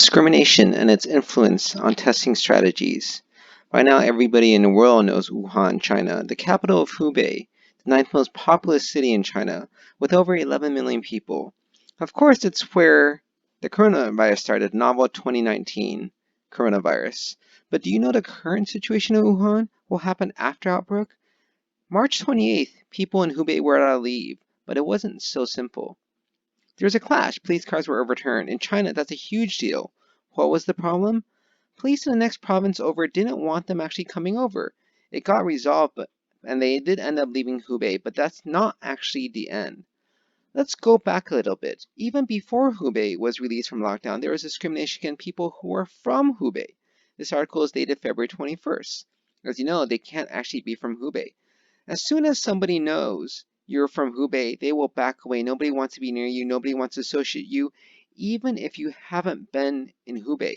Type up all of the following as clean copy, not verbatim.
Discrimination and its influence on testing strategies. By now, everybody in the world knows Wuhan, China, the capital of Hubei, the ninth most populous city in China, with over 11 million people. Of course, it's where the coronavirus started, novel 2019 coronavirus. But do you know the current situation in Wuhan will happen after outbreak? March 28th, people in Hubei were out of leave, but it wasn't so simple. There was a clash. Police cars were overturned. In China, that's a huge deal. What was the problem? Police in the next province over didn't want them actually coming over. It got resolved, and they did end up leaving Hubei, but that's not actually the end. Let's go back a little bit. Even before Hubei was released from lockdown, there was discrimination against people who were from Hubei. This article is dated February 21st. As you know, they can't actually be from Hubei. As soon as somebody knows you're from Hubei, they will back away. Nobody wants to be near you. Nobody wants to associate you, even if you haven't been in Hubei.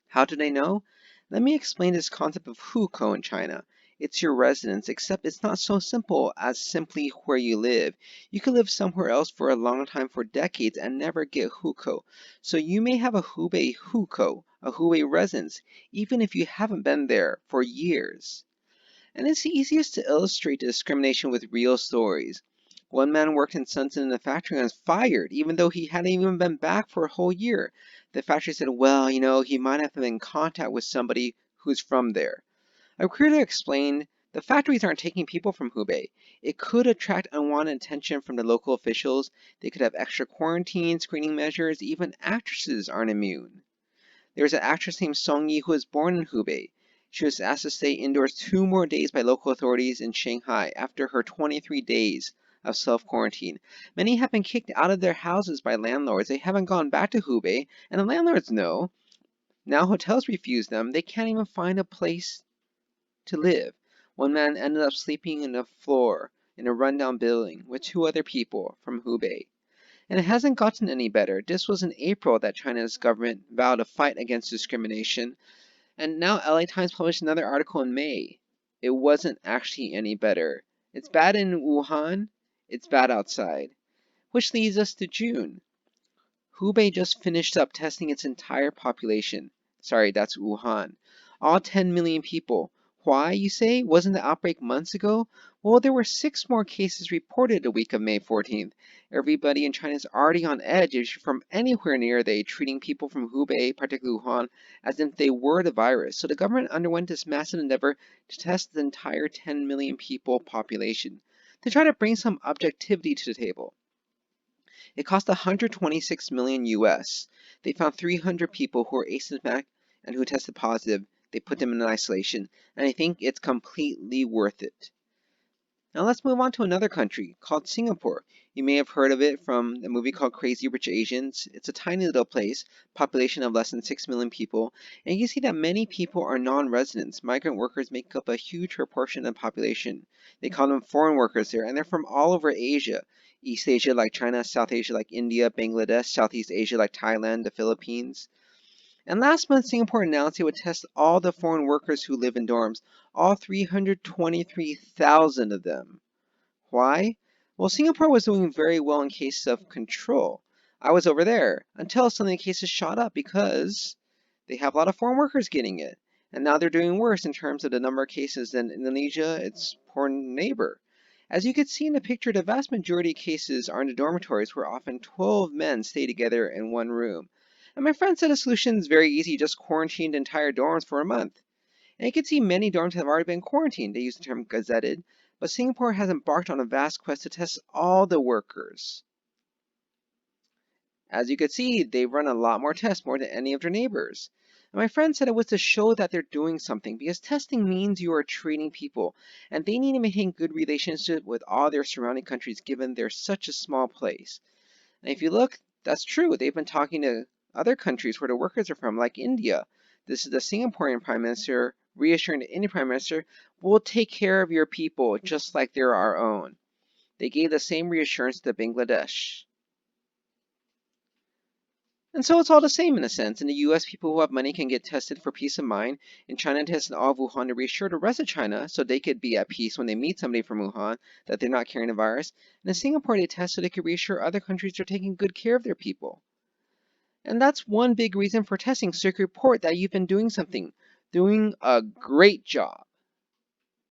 How do they know? Let me explain this concept of hukou in China. It's your residence, except it's not so simple as simply where you live. You could live somewhere else for a long time, for decades, and never get hukou. So you may have a Hubei hukou, a Hubei residence, even if you haven't been there for years. And it's easiest to illustrate the discrimination with real stories. One man worked in Sunset in a factory and was fired, even though he hadn't even been back for a whole year. The factory said, well, he might have been in contact with somebody who's from there. A recruiter explained, the factories aren't taking people from Hubei. It could attract unwanted attention from the local officials. They could have extra quarantine, screening measures. Even actresses aren't immune. There was an actress named Song Yi who was born in Hubei. She was asked to stay indoors 2 more days by local authorities in Shanghai after her 23 days of self-quarantine. Many have been kicked out of their houses by landlords. They haven't gone back to Hubei, and the landlords know. Now hotels refuse them. They can't even find a place to live. One man ended up sleeping on the floor in a rundown building with 2 other people from Hubei. And it hasn't gotten any better. This was in April that China's government vowed a fight against discrimination. And now LA Times published another article in May. It wasn't actually any better. It's bad in Wuhan, it's bad outside. Which leads us to June. Hubei just finished up testing its entire population. Sorry, that's Wuhan. All 10 million people. Why, you say? Wasn't the outbreak months ago? Well, there were 6 more cases reported the week of May 14th. Everybody in China is already on edge if you're from anywhere near there, treating people from Hubei, particularly Wuhan, as if they were the virus. So the government underwent this massive endeavor to test the entire 10 million people population to try to bring some objectivity to the table. It cost 126 million US. They found 300 people who were asymptomatic and who tested positive. They put them in isolation, and I think it's completely worth it. Now let's move on to another country called Singapore. You may have heard of it from the movie called Crazy Rich Asians. It's a tiny little place, population of less than 6 million people, and you see that many people are non-residents. Migrant workers make up a huge proportion of the population. They call them foreign workers there, and they're from all over Asia. East Asia like China, South Asia like India, Bangladesh, Southeast Asia like Thailand, the Philippines. And last month, Singapore announced it would test all the foreign workers who live in dorms, all 323,000 of them. Why? Well, Singapore was doing very well in cases of control. I was over there until suddenly cases shot up because they have a lot of foreign workers getting it. And now they're doing worse in terms of the number of cases than Indonesia, its poor neighbor. As you can see in the picture, the vast majority of cases are in the dormitories where often 12 men stay together in one room. And my friend said the solution is very easy, just quarantine the entire dorms for a month. And you can see many dorms have already been quarantined. They use the term gazetted, but Singapore has embarked on a vast quest to test all the workers. As you can see, they run a lot more tests, more than any of their neighbors. And my friend said it was to show that they're doing something, because testing means you are treating people, and they need to maintain good relationships with all their surrounding countries given they're such a small place. And if you look, that's true. They've been talking to other countries where the workers are from, like India. This is the Singaporean Prime Minister reassuring the Indian Prime Minister, we'll take care of your people just like they're our own. They gave the same reassurance to Bangladesh. And so it's all the same in a sense. In the US, people who have money can get tested for peace of mind. In China, tested all of Wuhan to reassure the rest of China so they could be at peace when they meet somebody from Wuhan that they're not carrying the virus. And in Singapore, they test so they could reassure other countries they're taking good care of their people. And that's one big reason for testing, so you can report that you've been doing something, doing a great job.